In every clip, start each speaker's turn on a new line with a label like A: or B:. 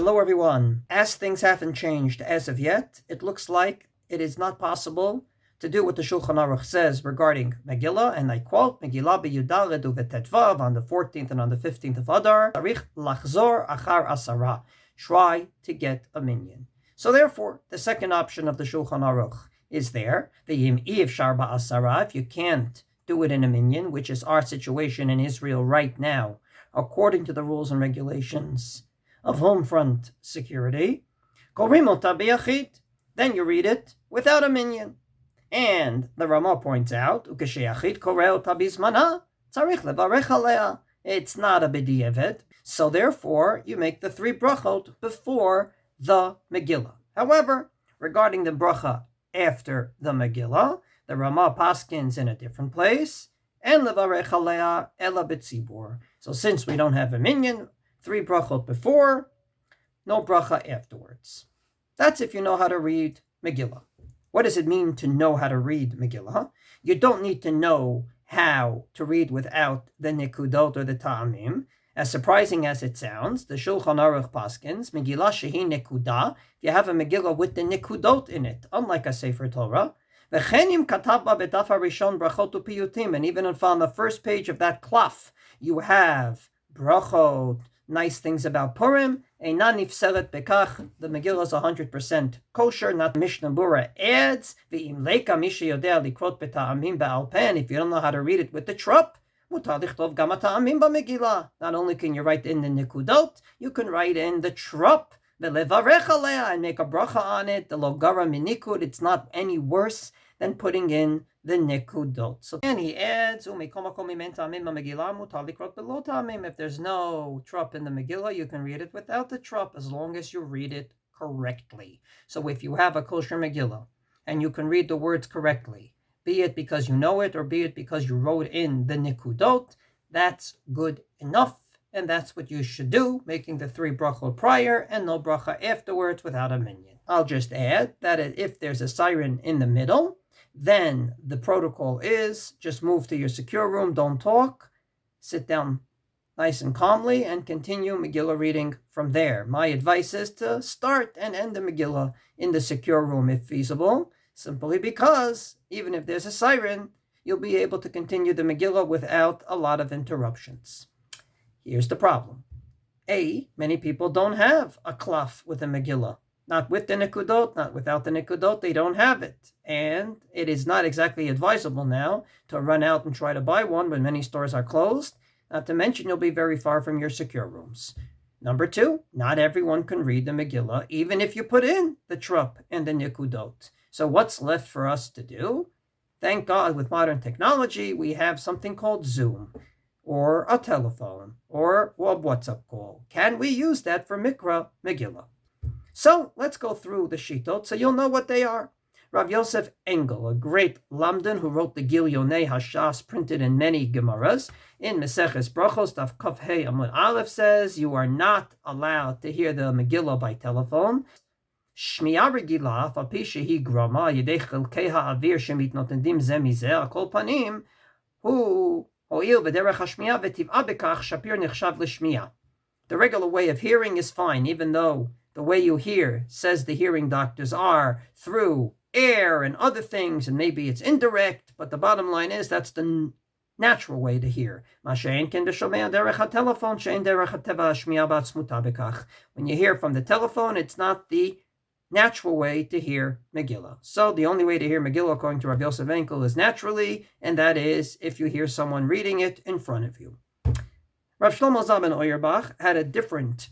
A: Hello everyone. As things haven't changed as of yet, it looks like it is not possible to do what the Shulchan Aruch says regarding Megillah, and I quote, Megillah b'Yudaled u'v'Tetvav on the 14th and on the 15th of Adar, Tarich lachzor achar asara. Try to get a minyan. So therefore, the second option of the Shulchan Aruch is there. V'yim ifshar ba'asara, if you can't do it in a minyan, which is our situation in Israel right now, according to the rules and regulations of home front security, then you read it without a minyan. And the Ramah points out, it's not a b'diavad, so therefore you make the 3 brachot before the Megillah. However, regarding the bracha after the Megillah, the Ramah paskins in a different place, and levarech alea ela b'tzibur. So since we don't have a minyan, 3 brachot before, no bracha afterwards. That's if you know how to read Megillah. What does it mean to know how to read Megillah? You don't need to know how to read without the nikudot or the ta'amim. As surprising as it sounds, the Shulchan Aruch paskins, Megillah shehi nekuda, if you have a Megillah with the nikudot in it, unlike a Sefer Torah, and even if on the first page of that klaf you have brachot, nice things about Purim, einan nifseret bekach, the Megillah is 100% kosher, not Mishnah Bura adds, v'im leika misha yodea likrot beta'amim ba'al pen, if you don't know how to read it with the trup, mutar lichtov gam ta'amim ba'Megillah. Not only can you write in the nikudot, you can write in the trup, v'levarech alea, and make a bracha on it, the logara minikud, it's not any worse than putting in the nikudot. So and he adds, if there's no trup in the Megillah, you can read it without the trup as long as you read it correctly. So if you have a kosher Megillah and you can read the words correctly, be it because you know it or be it because you wrote in the nikudot, that's good enough, and that's what you should do, making the 3 brachot prior and no bracha afterwards without a minyan. I'll just add that if there's a siren in the middle, then the protocol is just move to your secure room, don't talk, sit down nice and calmly, and continue Megillah reading from there. My advice is to start and end the Megillah in the secure room if feasible, simply because even if there's a siren, you'll be able to continue the Megillah without a lot of interruptions. Here's the problem. Many people don't have a klaf with a Megillah. Not with the nikudot, not without the nikudot, they don't have it. And it is not exactly advisable now to run out and try to buy one when many stores are closed. Not to mention you'll be very far from your secure rooms. Number 2, not everyone can read the Megillah, even if you put in the trup and the nikudot. So what's left for us to do? Thank God with modern technology, we have something called Zoom, or a telephone, or a WhatsApp call. Can we use that for Mikra Megillah? So let's go through the shitot so you'll know what they are. Rav Yosef Engel, a great Lamdan who wrote the Gil Yonei Hashas, printed in many Gemaras, in Meseches Brachos, Daf Kaf Hei Amud Aleph, says you are not allowed to hear the Megillah by telephone. Shmiya regila, af al pi shehi grama, yedei chelkei ha'avir shemitnotendim ze mizeh, akol panim, hu ho'il v'derech hashmiya v'tiv'a bekach shapir nechshav l'shmiya. The regular way of hearing is fine, even though the way you hear, says the hearing doctors, are through air and other things, and maybe it's indirect, but the bottom line is that's the natural way to hear. When you hear from the telephone, it's not the natural way to hear Megillah. So the only way to hear Megillah, according to Rav Yosef Enkel, is naturally, and that is if you hear someone reading it in front of you. Rav Shlomo Zalman Auerbach had a different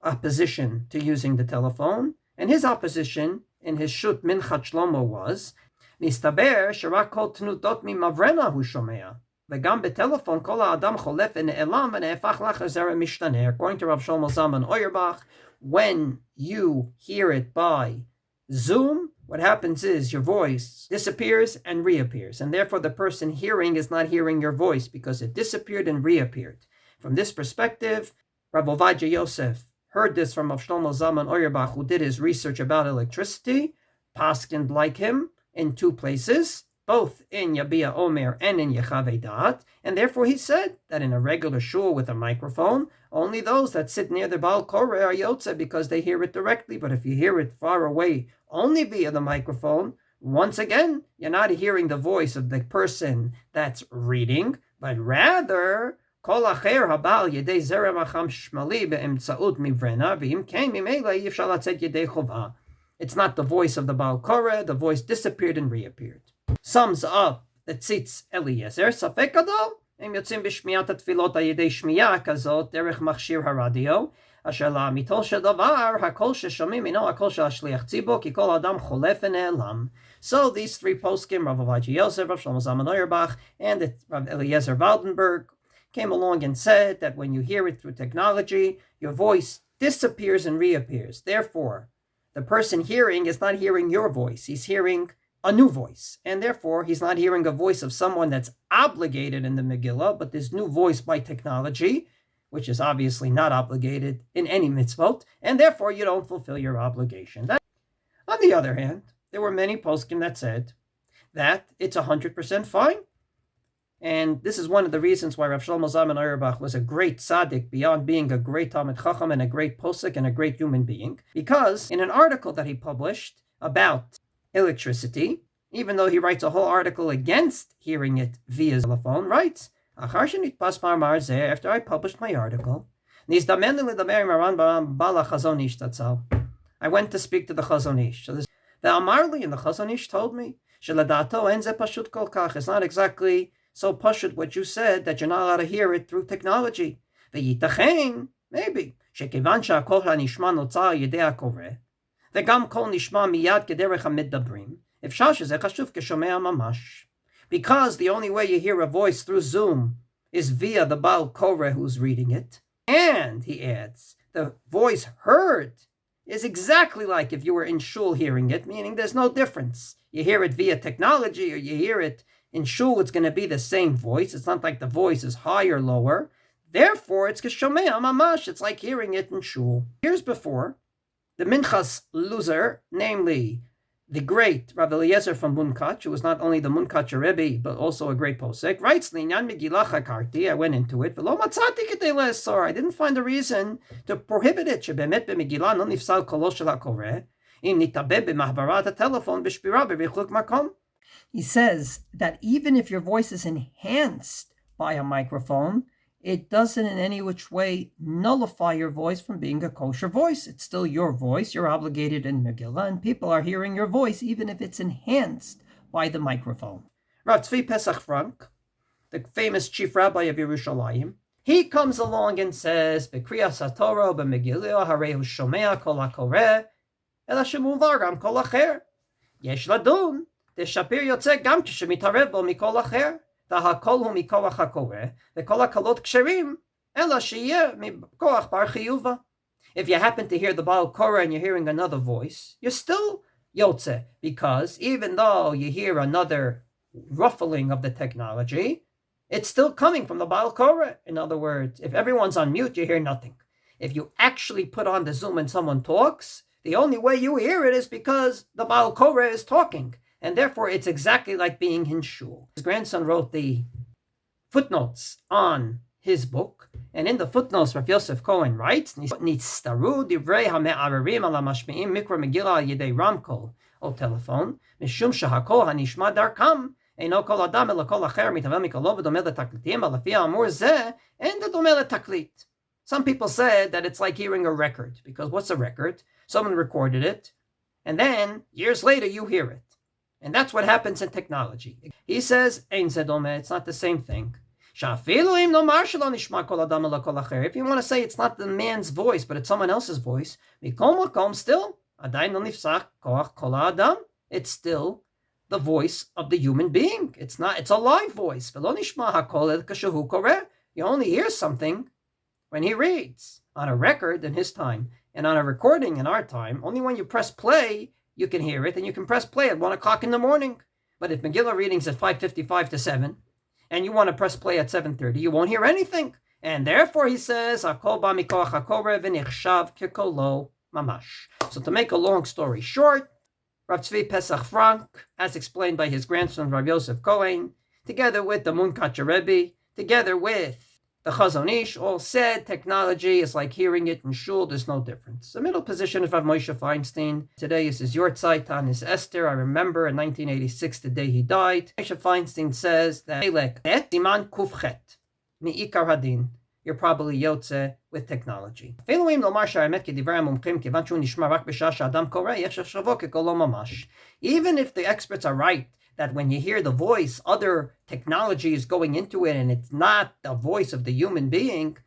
A: opposition to using the telephone, and his opposition in his Shut Minchat Shlomo was Nistaber sherak kol tnutot mimavrena hu shomea v'gam betelefon kol ha'adam cholef v'ne'elam v'ne'efach lachazera mishtaneh. According to Rav Shlomo Zalman Auerbach, when you hear it by Zoom, what happens is your voice disappears and reappears, and therefore the person hearing is not hearing your voice because it disappeared and reappeared. From this perspective, Rav Ovadia Yosef heard this from Rav Shlomo Zalman Auerbach, who did his research about electricity, paskined like him in 2 places, both in Yabia Omer and in Yechavei Da'at, and therefore he said that in a regular shul with a microphone, only those that sit near the Baal Koreh are Yotze because they hear it directly, but if you hear it far away only via the microphone, once again, you're not hearing the voice of the person that's reading, but rather Kol acher haba al yedei zerem acham shmali be'emtzaut mivrena v'im kein mimela yifshal latzet yedei chova. It's not the voice of the Baal Koreh, the voice disappeared and reappeared. Sums up the Tzitz Eliezer, Safek Gadol, הם יוצאים בשמיעת התפילות על ידי שמיעה כזאת דרך מכשיר הרדיו, אשר לאמיתו של דבר, הקול ששומעים אינו הקול של השליח ציבור, כי כל אדם חולף ונעלם. So these three poskim, Rav Avaji Yosef, Rav Shlomo Zalman Auerbach, and Rav Eliezer Waldenberg, came along and said that when you hear it through technology, your voice disappears and reappears. Therefore, the person hearing is not hearing your voice, he's hearing a new voice, and therefore he's not hearing a voice of someone that's obligated in the Megillah, but this new voice by technology, which is obviously not obligated in any mitzvot, and therefore you don't fulfill your obligation. On the other hand, there were many poskim that said that it's 100% fine, and this is one of the reasons why Rav Shlomo Zalman Auerbach was a great tzaddik beyond being a great Talmid Chacham and a great posek and a great human being, because in an article that he published about electricity, even though he writes a whole article against hearing it via telephone, writes, after I published my article, I went to speak to the Chazon Ish. So the Amarli and the Chazon Ish told me, it's not exactly so pashut what you said that you're not allowed to hear it through technology. Maybe. וגם קול נשמע מיד כדרך המדברים, אפשר שזה חשוב כשומע ממש. Because the only way you hear a voice through Zoom is via the Baal Koreh who's reading it. And, he adds, the voice heard is exactly like if you were in shul hearing it, meaning there's no difference. You hear it via technology or you hear it in shul, it's going to be the same voice. It's not like the voice is higher or lower. Therefore, it's k'shomea mamash. It's like hearing it in shul. Years before, the Minchas loser, namely the great Rav Eliezer from Munkach, who was not only the Munkacher Rebbe, but also a great posek, writes, Minyan Megilla chakarti, I went into it, v'lo matzati k'tei le'asor, I didn't find a reason to prohibit it, shebemet b'Megillah no nifsal kolo shel hakoreh, im nitabeh b'mahbarat ha'telefon b'shpira b'richluk makom. He says that even if your voice is enhanced by a microphone, it doesn't in any which way nullify your voice from being a kosher voice. It's still your voice. You're obligated in Megillah, and people are hearing your voice even if it's enhanced by the microphone. Rav Tzvi Pesach Frank, the famous chief rabbi of Yerushalayim, he comes along and says, "B'kriyas haTorah b'Megillah harehu shomea kol hakoreh, ela shemuvar gam kol acher. Yesh ladun, deshapir yotzeh gam kshemitarev bo mikol acher. והכל הוא מכוח הקורא, וכל הקלות כשרים, אלא שיהיה מכוח בר חיובה. If you happen to hear the Baal Koreh and you're hearing another voice, you're still yotze, because even though you hear another ruffling of the technology, it's still coming from the Baal Koreh. In other words, if everyone's on mute, you hear nothing. If you actually put on the Zoom and someone talks, the only way you hear it is because the Baal Koreh is talking. And therefore, it's exactly like being in shul. His grandson wrote the footnotes on his book, and in the footnotes, Rav Yosef Cohen writes, "Nitztaru divrei hame'ararim ala mashmi'im mikra megillah al yedei ramkol o telephone, mishum shehakol hanishma darkam, eino kol adam ela kol acher mitavel mikolo v'domeh letaklitim, ala fi amur zeh en domeh letaklit." Some people said that it's like hearing a record, because what's a record? Someone recorded it, and then years later you hear it. And that's what happens in technology. He says, it's not the same thing. If you want to say it's not the man's voice, but it's someone else's voice, still, it's still the voice of the human being. It's a live voice. You only hear something when he reads. On a record in his time, and on a recording in our time, only when you press play, you can hear it, and you can press play at 1 o'clock in the morning. But if Megillah reading's at 5:55 to 7, and you want to press play at 7:30, you won't hear anything. And therefore, he says, "Hakol ba mikoach hakoreh v'nichshav kekolo mamash." So to make a long story short, Rav Tzvi Pesach Frank, as explained by his grandson Rav Yosef Cohen, together with the Munkacher Rebbe, together with the Chazon Ish, all said technology is like hearing it in shul, there's no difference. The middle position of Rav Moshe Feinstein. Today is his Yortzeit on his Esther. I remember in 1986, the day he died. Moshe Feinstein says that Siman Kufchet, Mi'ikar Hadin, you're probably Yotze with technology. Even if the experts are right that when you hear the voice, other technology is going into it and it's not the voice of the human being,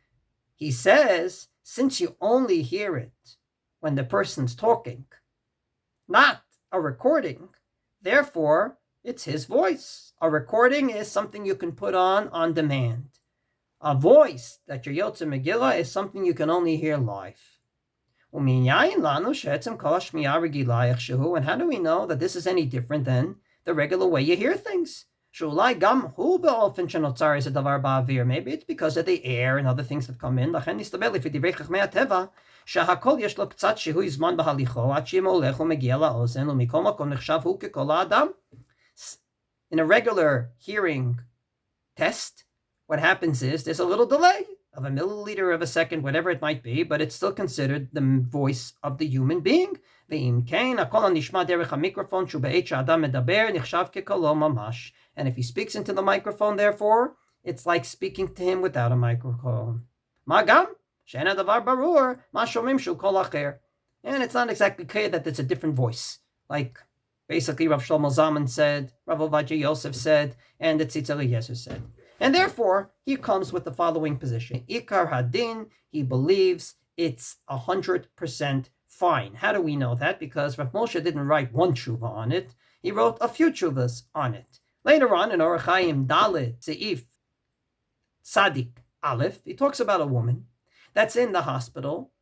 A: he says, since you only hear it when the person's talking, not a recording, therefore it's his voice. A recording is something you can put on demand. A voice that your Yotze Megillah is something you can only hear live. And how do we know that this is any different than the regular way you hear things? Maybe it's because of the air and other things that come in. In a regular hearing test, what happens is there's a little delay of a milliliter of a second, whatever it might be, but it's still considered the voice of the human being. And if he speaks into the microphone, therefore, it's like speaking to him without a microphone. And it's not exactly clear that it's a different voice. Like basically Rav Shlomo Zalman said, Rav Ovadia Yosef said, and the Tzitz Eliezer said. And therefore, he comes with the following position. Ikar Hadin, he believes it's 100% fine. How do we know that? Because Rav Moshe didn't write one tshuva on it. He wrote a few tshuvas on it. Later on, in Orach Chaim Dalet, Seif Tzadik Aleph, he talks about a woman that's in the hospital,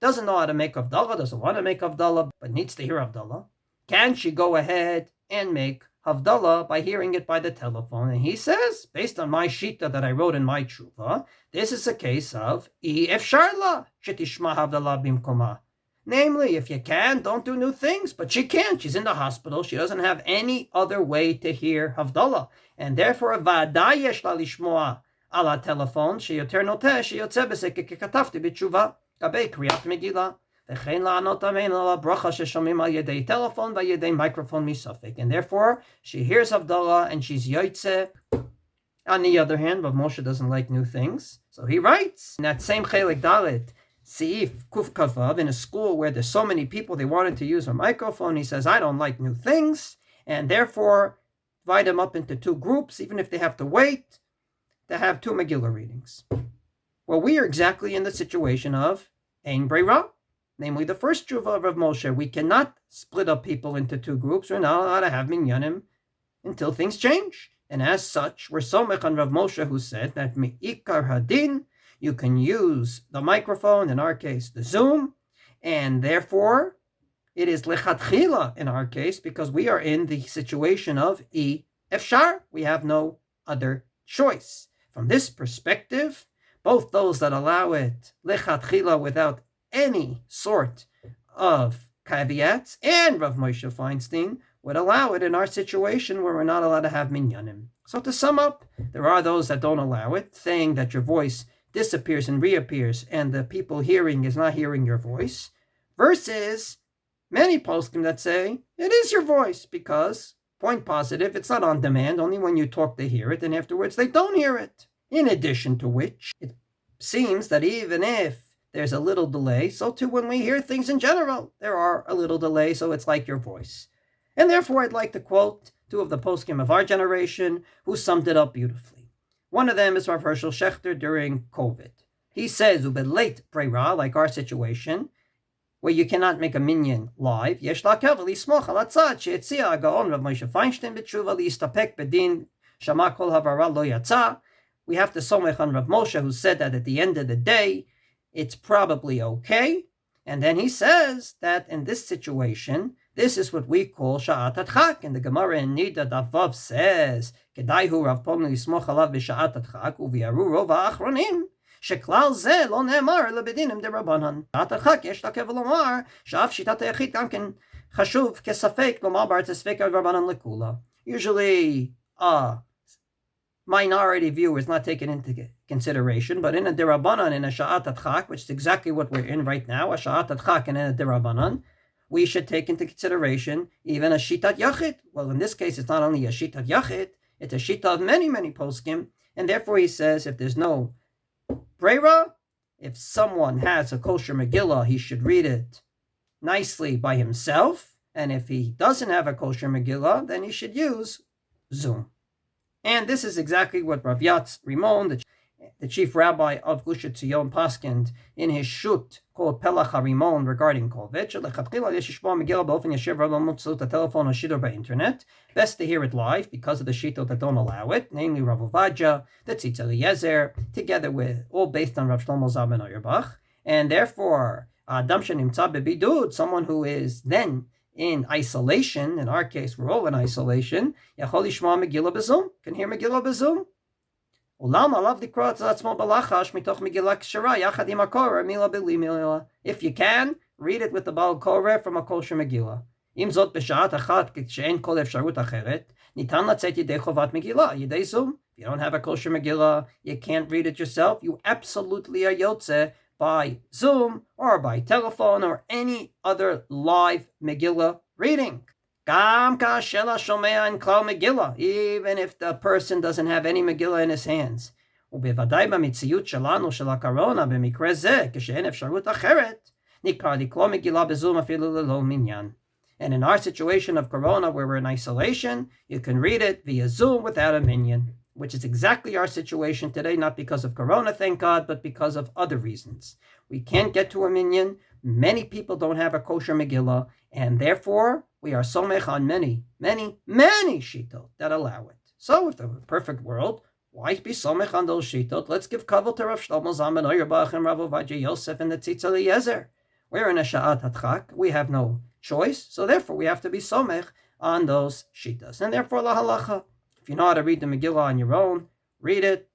A: doesn't know how to make Havdalah, doesn't want to make Havdalah, but needs to hear Havdalah. Can she go ahead and make Havdalah by hearing it by the telephone? And he says, based on my shita that I wrote in my tshuva, this is a case of efsharla shetishma Havdalah bimkoma. Namely, if you can, don't do new things. But she can't. She's in the hospital. She doesn't have any other way to hear Havdalah. And therefore, va'aday yesh la lishmoa ala telephone sheyoter noteh sheyotze b'se kekatafti b'tshuva gabei kriyat Megillah. And therefore, she hears Havdalah and she's Yoitze. On the other hand, Rav Moshe doesn't like new things. So he writes in that same Chelik Dalet, Seif Kuf Kavav, in a school where there's so many people, they wanted to use a microphone. He says, I don't like new things. And therefore, divide them up into two groups, even if they have to wait to have two Megillah readings. Well, we are exactly in the situation of Ein Breira. Namely, the first tshuva of Rav Moshe, we cannot split up people into two groups. We're not allowed to have minyanim until things change. And as such, we're somech on Rav Moshe, who said that mi'ikar hadin, you can use the microphone, in our case, the Zoom, and therefore, it is lechatchila in our case, because we are in the situation of efshar. We have no other choice. From this perspective, both those that allow it lechatchila without any sort of caveats, and Rav Moshe Feinstein would allow it in our situation where we're not allowed to have minyanim. So to sum up, there are those that don't allow it, saying that your voice disappears and reappears and the people hearing is not hearing your voice, versus many poskim that say it is your voice because, point positive, it's not on demand, only when you talk they hear it, and afterwards they don't hear it. In addition to which, it seems that even if there's a little delay, so too when we hear things in general, there are a little delay, so it's like your voice. And therefore, I'd like to quote two of the poskim of our generation who summed it up beautifully. One of them is Rav Hershel Shechter during COVID. He says, late breira, like our situation, where you cannot make a minyan live, yesh la'kev lismoch al hatzad she'etzia ha'gaon Rav Moshe Feinstein b'tshuva li'istapek bedin shama kol havara lo yatza. We have to somech on Rav Moshe, who said that at the end of the day, it's probably okay. And then he says that in this situation, this is what we call sha'at adchak. And the Gemara in Nida Davav says, Kedaihu Rav Ponu yismoch alav b'sha'at adchak, uviyaru rov ha'achronim, sheklal ze lo ne'emar lebedinim derabanan. Sha'at adchak yesh lakev lomar, sha'af shitat ha'yachid gamken חשוב כספק לומר בארץ הספק רבנן לכולה. Usually, minority view is not taken into consideration, but in a derabanan, in a sha'at adchak, which is exactly what we're in right now, a sha'at adchak and in a derabanan, we should take into consideration even a shitat yachid. Well, in this case, it's not only a shitat yachid, it's a shita of many, many poskim, and therefore he says if there's no breira, if someone has a kosher Megillah, he should read it nicely by himself, and if he doesn't have a kosher Megillah, then he should use Zoom. And this is exactly what Rav Yatz Rimon, the chief rabbi of Gush Etzion, Poskim in his shut called Pelach HaRimon regarding Kovet. The telephone or shiddur by internet. Best to hear it live because of the shittot that don't allow it, namely Rav Ovadia, the Tzitz Eliezer, together with all based on Rav Shlomo Zalman Auerbach. And therefore, Adam Shenimtza bebidud, someone who is then in isolation, in our case, we're all in isolation, Yachol Yishma Megillah B'Zoom, can hear Megillah B'Zoom. If you can, read it with the Baal Koreh from a Kosher Megillah. If you don't have a Kosher Megillah, you can't read it yourself, you absolutely are yotze by Zoom or by telephone or any other live Megillah reading. Even if the person doesn't have any Megillah in his hands. And in our situation of Corona, where we're in isolation, you can read it via Zoom without a minyan, which is exactly our situation today, not because of Corona, thank God, but because of other reasons. We can't get to a minyan. Many people don't have a kosher Megillah, and therefore we are somech on many shitot that allow it. So if the perfect world, why be somech on those shitot? Let's give kavod to Rav Shlomo Zalman Auerbach and Rav Ovadia Yosef and the Tzitz Eliezer. We're in a sha'at hadchak. We have no choice, so therefore we have to be somech on those shitas. And therefore la halacha. If you know how to read the Megillah on your own, read it.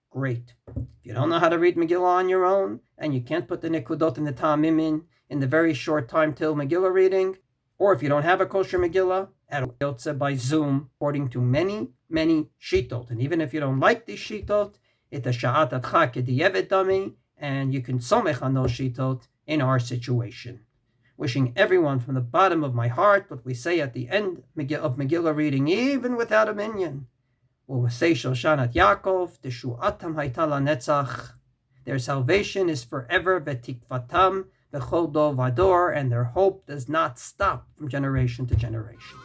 A: Great. If you don't know how to read Megillah on your own, and you can't put the nekudot and the ta'amim in the very short time till Megillah reading, or if you don't have a kosher Megillah, at Yotze by Zoom, according to many shitot. And even if you don't like these shitot, it's a sha'at adcha k'diyevet dami, and you can somech on those shitot in our situation. Wishing everyone from the bottom of my heart what we say at the end of Megillah reading, even without a minyan. We'll say Shoshanat Yaakov, Teshuatam Hayta LaNetzach. Their salvation is forever, V'tikvatam B'chol Dor Vador, and their hope does not stop from generation to generation.